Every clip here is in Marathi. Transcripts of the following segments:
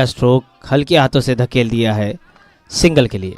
स्ट्रोक हल्के हाथों से धकेल दिया है सिंगल के लिए।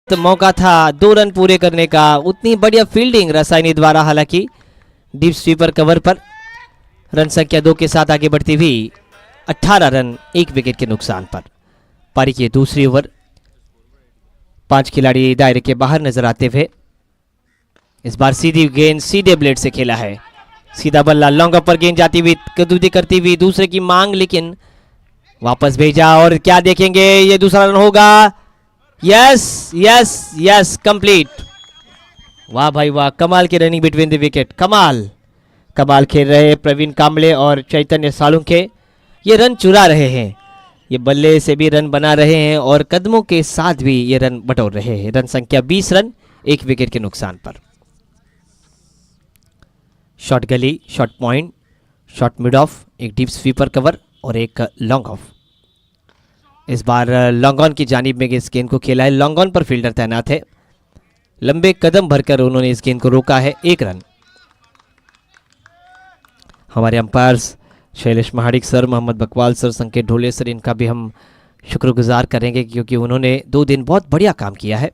तो मौका था 2 रन पूरे करने का। उतनी बढ़िया फील्डिंग रसायनी द्वारा, हालांकि डीप स्वीपर कवर पर रन संख्या 2 के साथ आगे बढ़ती हुई 18 रन 1 विकेट के नुकसान पर। पारी की दूसरी ओवर 5 खिलाड़ी दायरे के बाहर नजर आते हुए। इस बार सीधी गेंद सीधे ब्लेड से खेला है, सीधा बल्ला लॉन्ग अप पर गेंद जाती हुई कदूदी करती हुई दूसरे की मांग, लेकिन वापस भेजा। और क्या देखेंगे, ये दूसरा रन होगा। Yes yes yes, complete. वाह भाई वाह, कमाल की रनिंग बिटवीन द विकेट। कमाल खेल रहे प्रवीण कांबले और चैतन्य सालुंखे। ये रन चुरा रहे हैं, ये बल्ले से भी रन बना रहे हैं और कदमों के साथ भी ये रन बटोर रहे हैं। रन संख्या 20 रन 1 विकेट के नुकसान पर। Short gully, short point, short mid off, एक डीप स्वीपर कवर और एक लॉन्ग ऑफ। इस बार लॉन्ग ऑन की जानिब में इस गेंद को खेला है। लॉन्ग ऑन पर फील्डर तैनात है, लंबे कदम भरकर उन्होंने इस गेंद को रोका है। 1 रन। हमारे umpires Shailesh Mahadik sir, Mohammad Bakwal sir, Sanket Dhole sir, इनका भी हम शुक्रगुजार करेंगे क्योंकि उन्होंने 2 दिन बहुत बढ़िया काम किया है।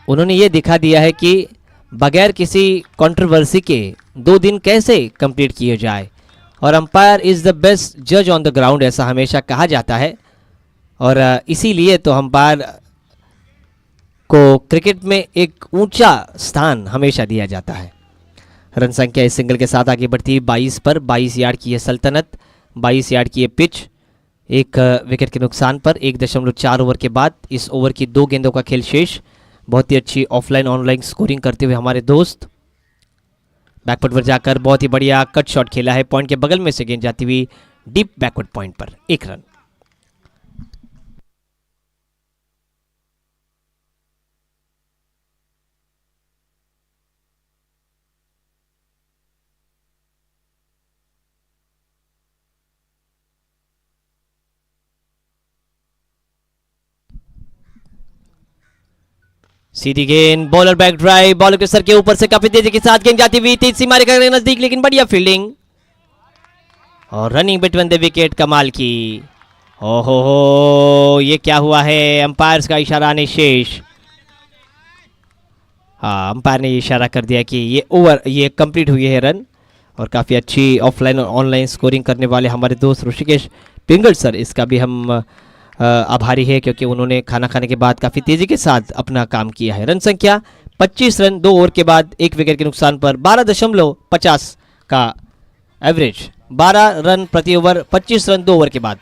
उन्होंने ये दिखा दिया है कि बगैर किसी कंट्रोवर्सी के 2 दिन कैसे कंप्लीट किए जाए, और अंपायर इज़ द बेस्ट जज ऑन द ग्राउंड, ऐसा हमेशा कहा जाता है। और इसीलिए तो अंपायर को क्रिकेट में एक ऊंचा स्थान हमेशा दिया जाता है। रन संख्या इस सिंगल के साथ आगे बढ़ती है 22 पर। 22 यार्ड की है सल्तनत, 22 यार्ड की है पिच, 1 विकेट के नुकसान पर। 1.4 ओवर के बाद इस ओवर की 2 गेंदों का खेल शेष। बहुत ही अच्छी ऑफलाइन ऑनलाइन स्कोरिंग करते हुए हमारे दोस्त बैकफुट पर जाकर बहुत ही बढ़िया कट शॉट खेला है, पॉइंट के बगल में से गेंद जाती हुई डीप बैकवर्ड पॉइंट पर, 1 रन। सीधी गेंद, बॉलर बैक ड्राइव, बॉलर के सर के ऊपर से काफी तेजी के साथ गेंद जाती हुई तेज सीमारे के नजदीक, लेकिन बढ़िया फील्डिंग और रनिंग बिटवीन द विकेट कमाल की। हो ये क्या हुआ है, अंपायर्स का इशारा निशेष। हाँ, अंपायर ने इशारा कर दिया कि ये कंप्लीट हुई है रन। और काफ़ी अच्छी ऑफलाइन और ऑनलाइन स्कोरिंग करने वाले हमारे दोस्त ऋषिकेश पिंगल सर, इसका भी हम आभारी है, क्योंकि उन्होंने खाना खाने के बाद काफ़ी तेज़ी के साथ अपना काम किया है। रन संख्या 25 रन 2 ओवर के बाद 1 विकेट के नुकसान पर 12.50 का एवरेज, 12 रन प्रति ओवर, 25 रन 2 ओवर के बाद।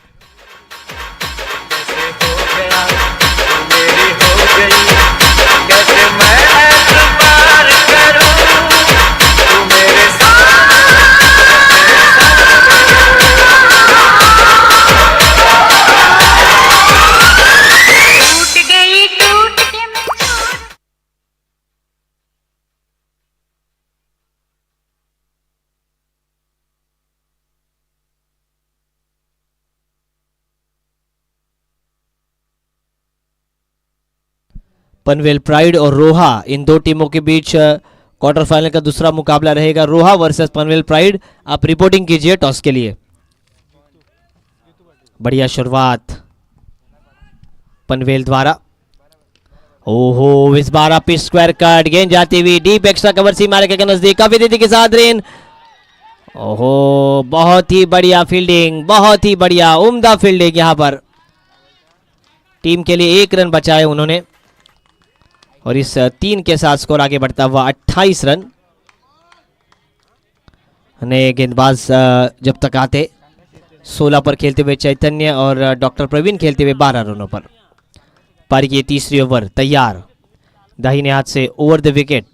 पनवेल प्राइड और रोहा, इन दो टीमों के बीच क्वार्टर फाइनल का दूसरा मुकाबला रहेगा, रोहा वर्सेस पनवेल प्राइड। आप रिपोर्टिंग कीजिए टॉस के लिए। बढ़िया शुरुआत पनवेल द्वारा। ओहो, इस बार आप स्क्वायर कट, गेंद जाती हुई डीप एक्स्ट्रा कवर सीमा के नजदीक, काफी तेजी के साथ रेन। ओहो, बहुत ही बढ़िया फील्डिंग, बहुत ही बढ़िया उम्दा फील्डिंग। यहां पर टीम के लिए 1 रन बचाए उन्होंने, और इस 3 के साथ स्कोर आगे बढ़ता हुआ 28 रन। नए गेंदबाज जब तक आते, 16 पर खेलते हुए चैतन्य और डॉक्टर प्रवीण खेलते हुए 12 रनों पर। पारी की तीसरी ओवर तैयार, दाहिने हाथ से ओवर द विकेट।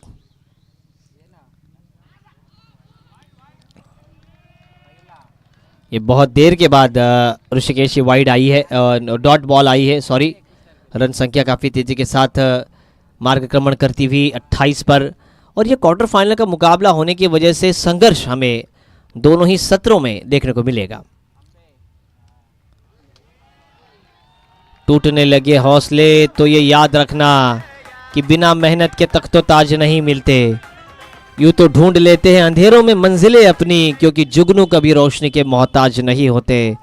ये बहुत देर के बाद ऋषिकेश वाइड आई है, डॉट बॉल आई है, सॉरी। रन संख्या काफ़ी तेजी के साथ मार्गक्रमण करती हुई 28 पर। और ये क्वार्टर फाइनल का मुकाबला होने की वजह से संघर्ष हमें दोनों ही सत्रों में देखने को मिलेगा। टूटने लगे हौसले तो ये याद रखना कि बिना मेहनत के तख्तो ताज नहीं मिलते। यूं तो ढूंढ लेते हैं अंधेरों में मंजिलें अपनी, क्योंकि जुगनू कभी रोशनी के मोहताज नहीं होते।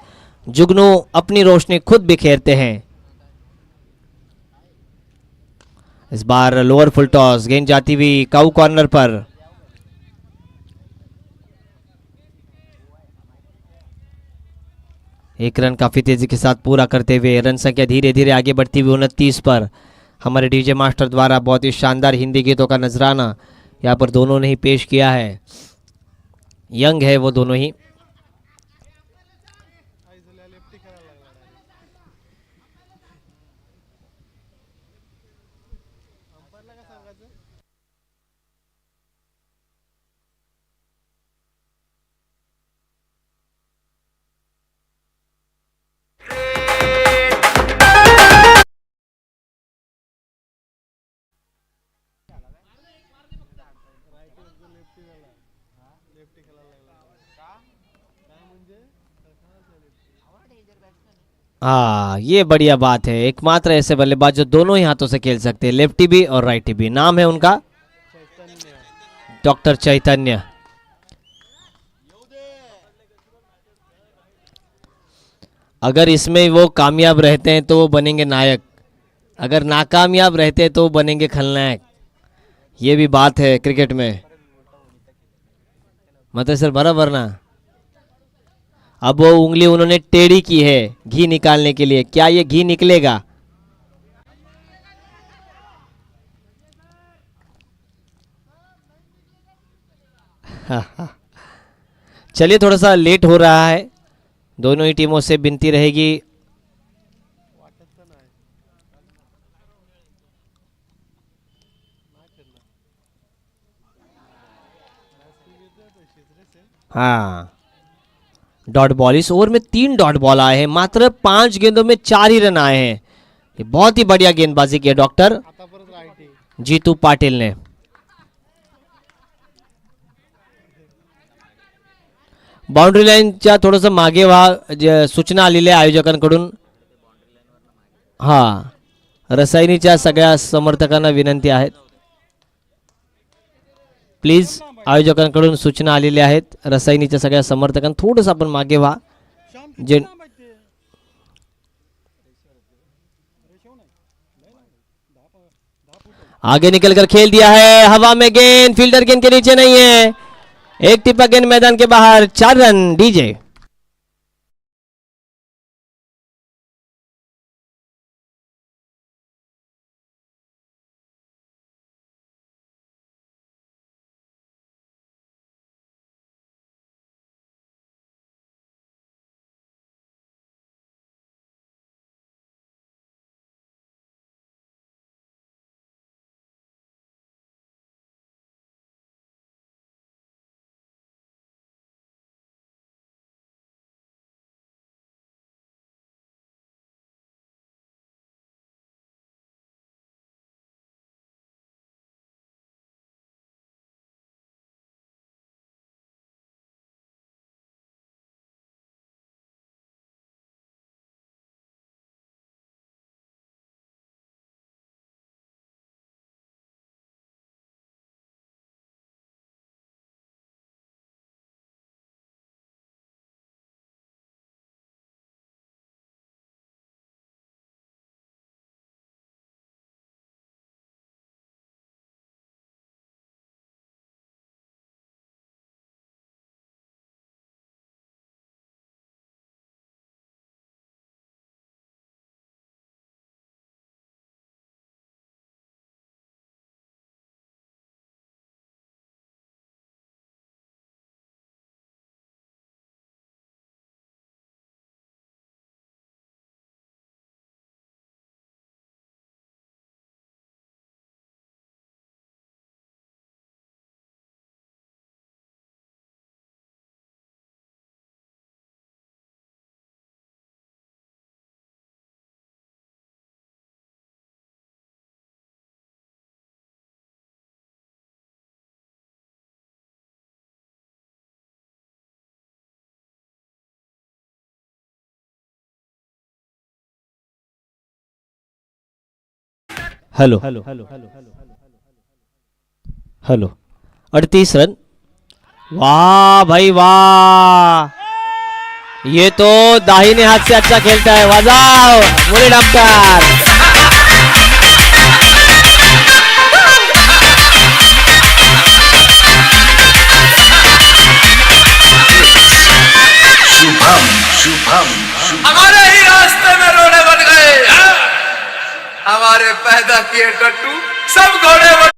जुगनू अपनी रोशनी खुद बिखेरते हैं। इस बार लोअर फुल टॉस, गेंद जाती हुई काउ कॉर्नर पर। एक रन काफी तेजी के साथ पूरा करते हुए रन संख्या धीरे धीरे आगे बढ़ती हुई 29 पर। हमारे डीजे मास्टर द्वारा बहुत ही शानदार हिंदी गीतों का नजराना यहाँ पर दोनों ने ही पेश किया है। यंग है वो दोनों ही। हाँ, ये बढ़िया बात है, एकमात्र ऐसे बल्लेबाज जो दोनों ही हाथों से खेल सकते हैं, लेफ्टी भी और राइटी भी। नाम है उनका डॉक्टर चैतन्य। अगर इसमें वो कामयाब रहते हैं तो वो बनेंगे नायक, अगर नाकामयाब रहते हैं तो वो बनेंगे खलनायक। ये भी बात है क्रिकेट में। मतलब सर बराबर ना। अब वो उंगली उन्होंने टेढ़ी की है घी निकालने के लिए, क्या ये घी निकलेगा? चलिए, थोड़ा सा लेट हो रहा है, दोनों ही टीमों से विनती रहेगी। हाँ, डॉट बॉल। इस ओवर में 3 डॉट बॉल आए हैं, मात्र 5 गेंदों में 4 ही रन आए हैं। ये बहुत ही बढ़िया गेंदबाजी की है डॉक्टर जीतू पाटिल ने। बाउंड्री लाईनच्या थोडंसं मागे व्हा, सूचना आलेली आहे आयोजकांकडून. हा, रसायनीच्या सगळ्या समर्थकांना विनंती आहेत, प्लीज. आयोजकांकडून सूचना आलेल्या आहेत रसायनीच्या सगळ्या समर्थकांना थोडंसं आपण मागे व्हा. जे आगे निकलकर खेल दिया है, हवा में गेंद, फील्डर गेंद के नीचे नहीं है, एक टिप्पा गेंद मैदान के बाहर, 4 run DJ. Hello hello, 38 run. वाह भाई वाह, ये तो दाहिने हाथ से अच्छा खेलता है, वाजाओ मुरली डॉक्टर। शुभम शुभम हमारे ही रास्ते में रोने बन गए, हमारे पैदा किए टट्टू सब घोड़े बन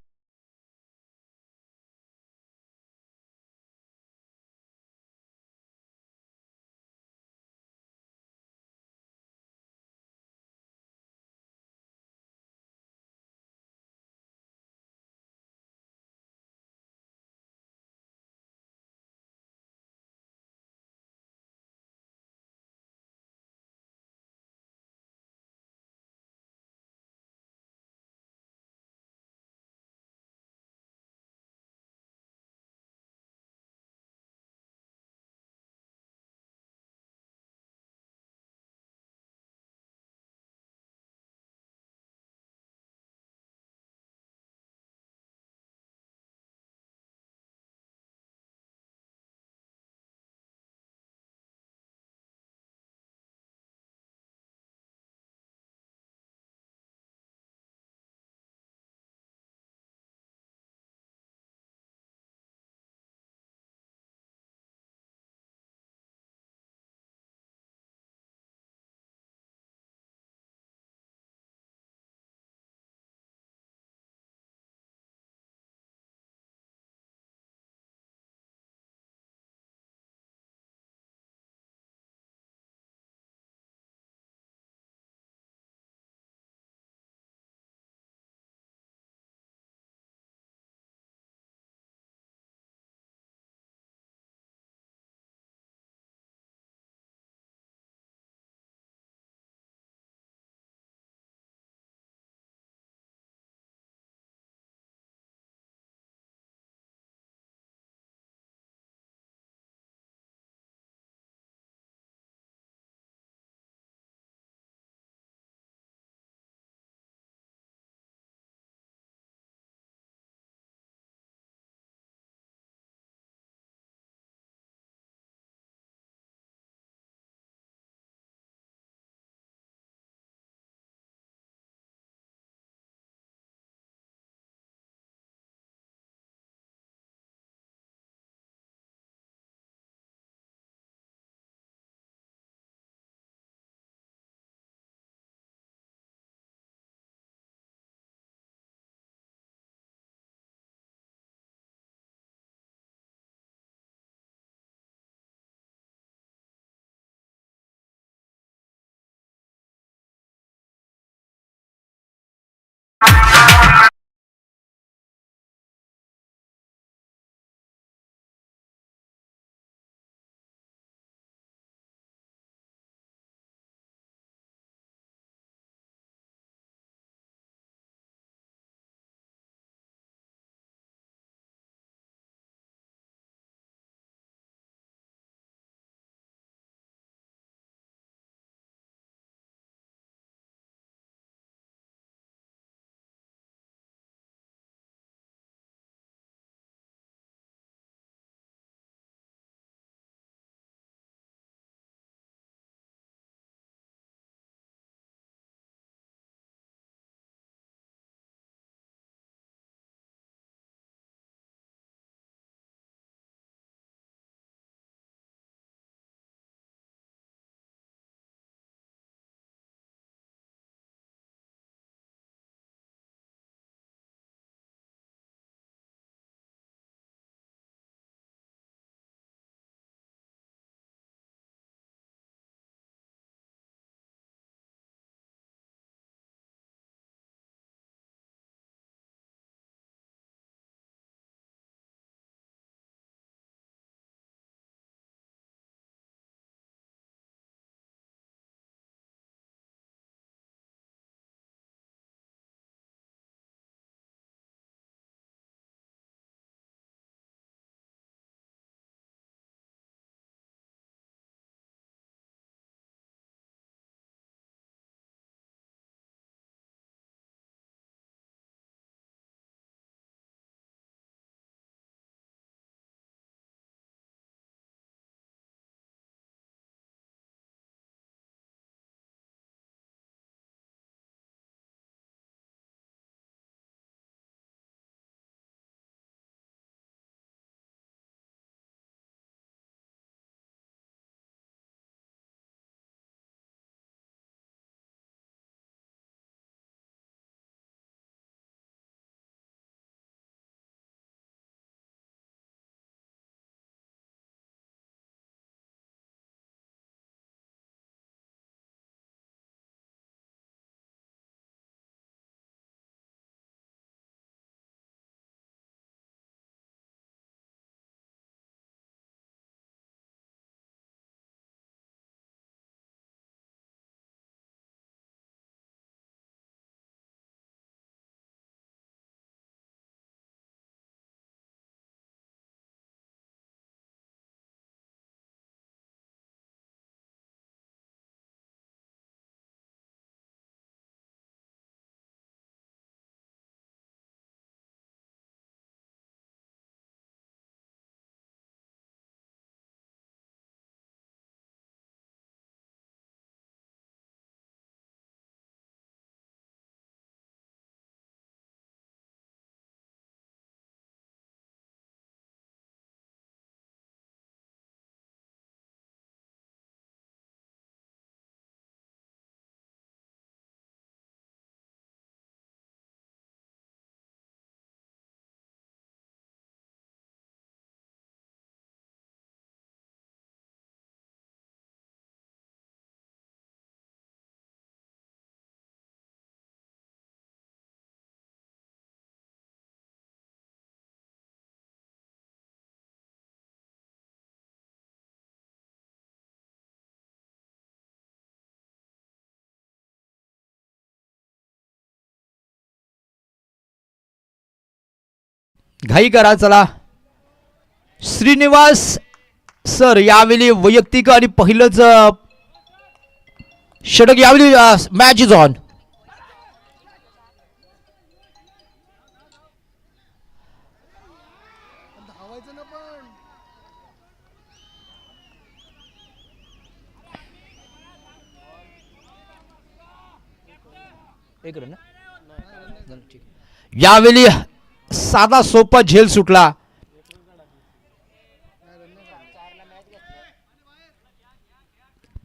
घाई करा चला. श्रीनिवास सर यावेळी वैयक्तिक आणि पहिलंच षटक यावेळी मॅच इज ऑन. यावेळी साधा सोपा झेल सुटला.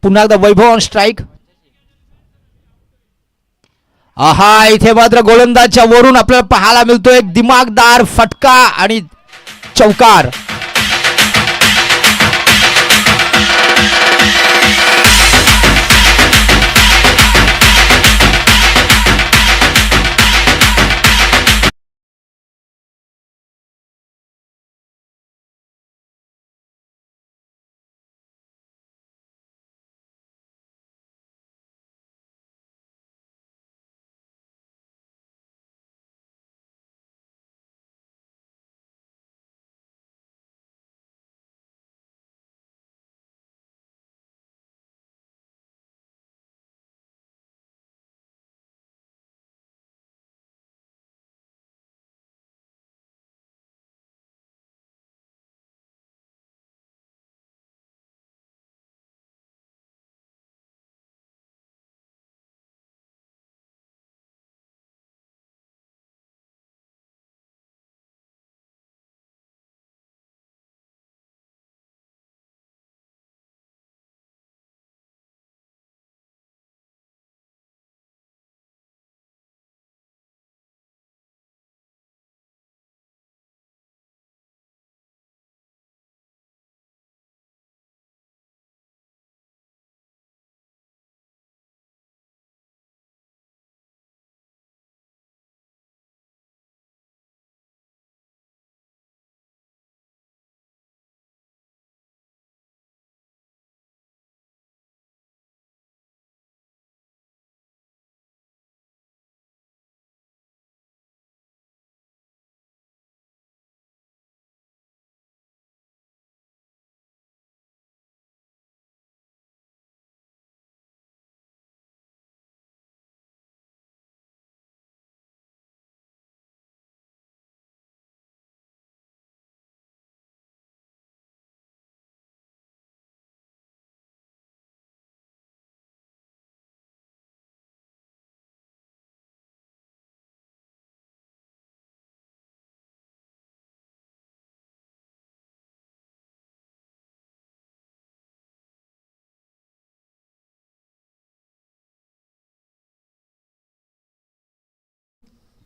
पुन्हा एकदा वैभव ऑन स्ट्राईक. आहा इथे मात्र गोलंदाजच्या वरून आपल्याला पाहायला मिळतो एक दिमागदार फटका आणि चौकार.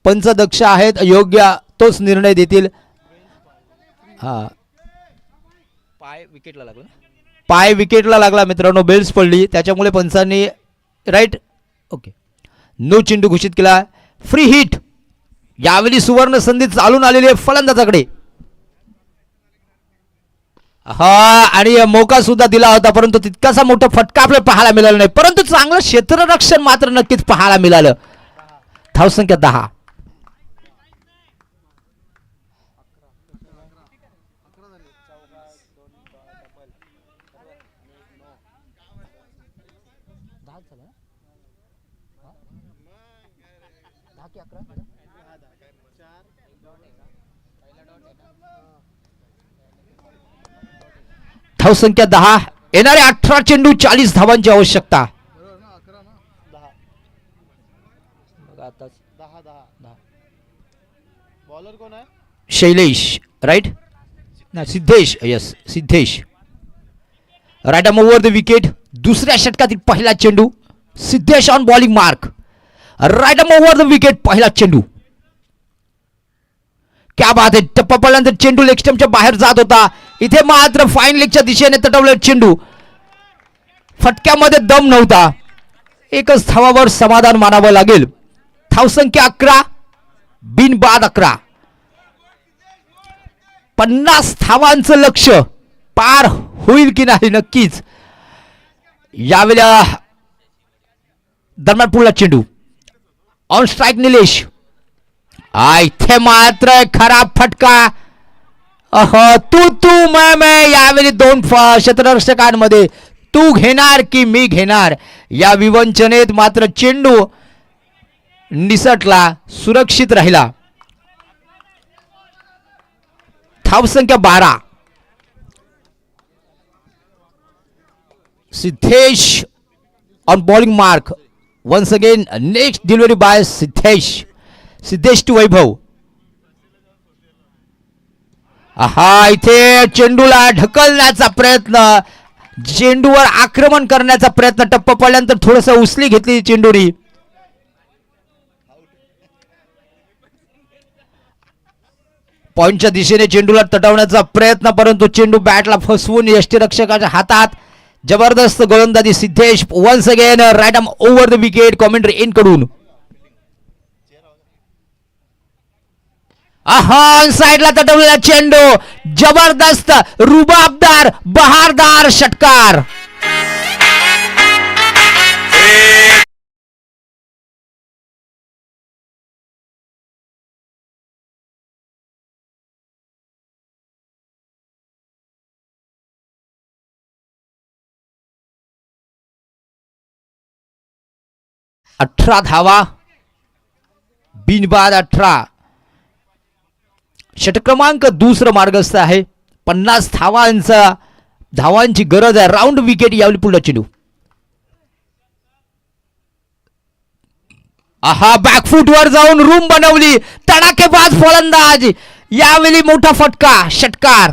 पंच दक्ष आहेत योग्य तोच निर्णय देतील. हा पाय विकेटला लागला मित्रांनो. बेल्स पडली त्याच्यामुळे पंचांनी राईट ओके नो चेंडू घोषित केला. फ्री हिट यावेळी सुवर्ण संधी चालून आलेली आहे फलंदाजाकडे. हा आणि मौका सुद्धा दिला होता परंतु तितकासा मोठा फटका आपल्याला पाहायला मिळाला नाही. परंतु चांगलं क्षेत्ररक्षण मात्र नक्कीच पाहायला मिळालं. धावसंख्या 10. धावसंख्या 10. येणारे 18 चेंडू 40 धावांची आवश्यकता. Shailesh right Siddhesh yes Siddhesh right arm over the wicket. दुसऱ्या षटकातील पहिला चेंडू Siddhesh on bowling mark. Right arm over the wicket पहिला चेंडू. क्या बात आहे. टप्पा पडल्यानंतर चेंडू लेग स्टंपच्या बाहेर जात होता. इथे मात्र फाईन लेगच्या दिशेने तटवलेला चेंडू. फटक्यामध्ये दम नव्हता. एकच धावावर समाधान मानावं लागेल. धावसंख्या 11 बिनबाद 11. 50 धावांचं लक्ष्य पार होईल की नाही नक्कीच. यावेळेला दरम्यान पुढला चेंडू ऑन स्ट्राईक निलेश. इथे मात्र खराब फटका. तू मैं यावेळी दोन क्षेत्ररक्षकांमध्ये तू घेणार की मी घेणार या विवंचनेत मात्र चेंडू निसटला, सुरक्षित राहिला. धावसंख्या 12. Siddhesh on bowling mark. Once again next delivery by Siddhesh to Vaibhav. इथे चेंडूला ढकलण्याचा प्रयत्न, चेंडूवर आक्रमण करण्याचा प्रयत्न, टप्प पडल्यानंतर थोडस उचली घेतली चेंडूनी. पॉइंटच्या दिशेने चेंडूला तटवण्याचा प्रयत्न, परंतु चेंडू बॅटला फसवून यष्टीरक्षकाच्या हातात. जबरदस्त गोलंदाजी Siddhesh. Once again right arm over the wicket. Commentary इन कडून साइडला तटवलेला चेंडू, जबरदस्त रुबाबदार बहारदार षटकार. अठरा धावा, बिनबाद 18. षटक क्रमांक दुसरं मार्गस्थ आहे. 50 धावांची गरज आहे. राऊंड विकेट यावेळी पुढला चेंडू. बॅकफूट वर जाऊन रूम बनवली. तडाखेबाज फलंदाज. यावेळी मोठा फटका, षटकार.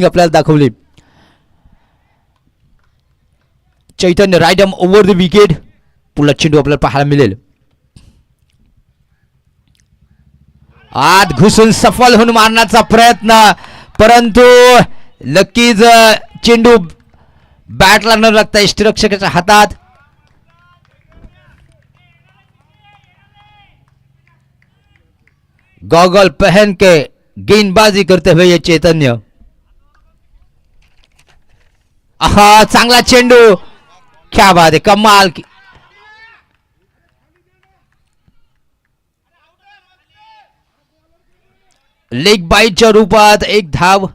आपल्याला दाखवली. Chaitanya right arm over the wicket. पुढला चेंडू आपल्याला पाहायला मिळेल. आत घुसून सफल होऊन मारण्याचा प्रयत्न, परंतु नक्कीच चेंडू बॅटला न लागता यष्टीरक्षकाच्या हातात. गॉगल पहन के गेंदबाजी करते हुए ये चैतन्य. आहा, चांगला चेंडू, क्या बात आहे, कमाल की. लेग बाईटच्या रूपात एक धाव.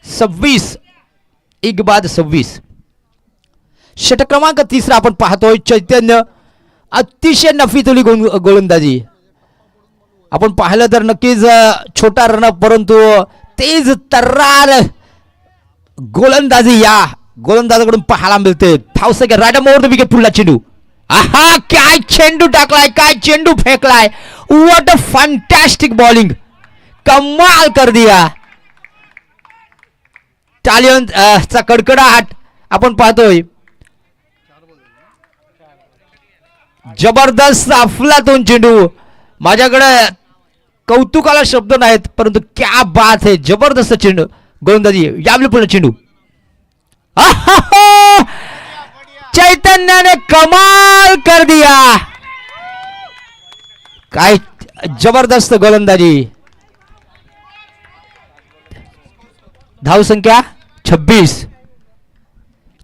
26 एक बाद 26. षटक क्रमांक 3 आपण पाहतोय. चैतन्य अतिशय नफीतुली गोलंदाजी. आपण पाहिलं तर नक्कीच छोटा रन, परंतु तेज तर्रार गोलंदाजी या गोलंदाजाकडून पाहायला मिळते. धावसंख्या right arm over the wicket. पुढला चेंडू. आहा, काय चेंडू टाकलाय, काय चेंडू फेकलाय. व्हॉट अ फॅन्टॅस्टिक बॉलिंग, कमाल कर दिया. टालियनचा कडकडाट आपण पाहतोय. जबरदस्त अफलातून चेंडू. माझ्याकडे कौतुकाला शब्द नाहीत, परंतु क्या बात है, जबरदस्त चेंडू गोलंदाजी. यावेळी पुढे चेंडू. चैतन्य ने कमाल कर दिया. काय जबरदस्त गोलंदाजी. धाव संख्या 26.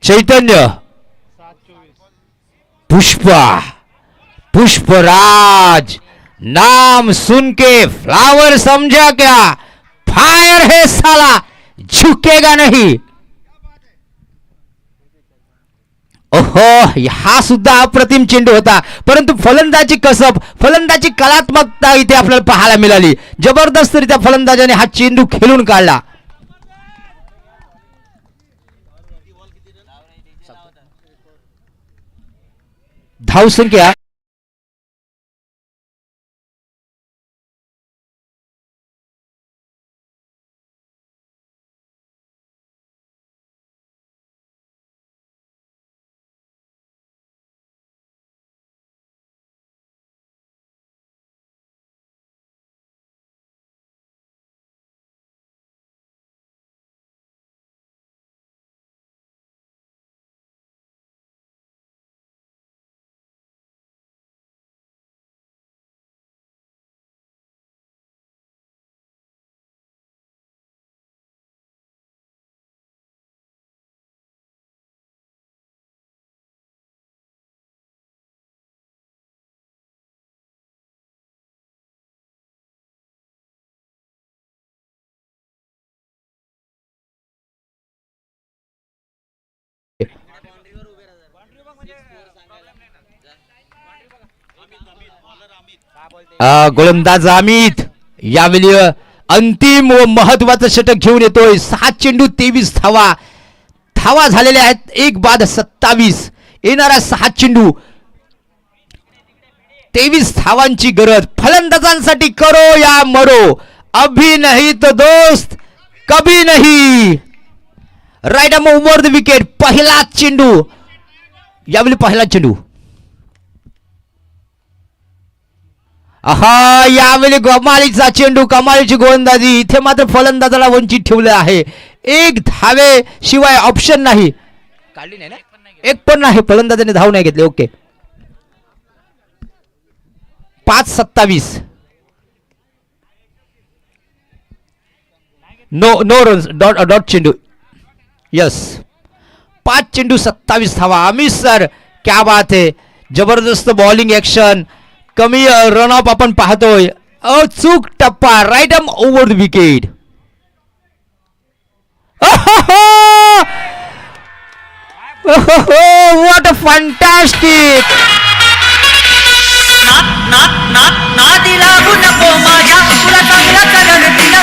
चैतन्य. पुष्पराज नाम सुन के फ्लावर समझा क्या, फायर है साला, झुकेगा नहीं. ओहो, हा सुद्धा अप्रतिम चेंडू होता, परंतु फलंदाजी कसब, फलंदाजी कलात्मकता इथे आपल्याला पाहायला मिळाली. जबरदस्तरित्या फलंदाजाने हा चेंडू खेळून काढला. धाव संख्या गोलंदाज अमित यावेळी अंतिम व महत्वाचं षटक घेऊन येतोय. 6 चेंडू 23 धावा. धावा झालेल्या आहेत 1 बाद 27. येणारा 6 चेंडू 23 धावांची गरज. फलंदाजांसाठी करो या मरो, अभी नहीं तो दोस्त कभी नहीं. Right arm over the wicket. पहिला चेंडू, यावेळी पहिला चेंडू. आहा, यावेळी कमालीचा चेंडू, कमालीची गोलंदाजी. इथे मात्र फलंदाजाला वंचित ठेवले आहे. 1 धावे शिवाय ऑप्शन नाही. काढली नाही ना, एक पण नाही. फलंदाजाने धाव नाही घेतले. ओके, 5-27. नो रन्स, डॉट चेंडू. यस, 5 चेंडू 27 धावा. अमित सर, क्या बात है, जबरदस्त बॉलिंग ऍक्शन. कमी रन ऑफ आपण पाहतोय. अचूक टप्पा, right arm over the wicket. What a fantastic. ना दिला नको माझ्या तुला चांगला करन दिला.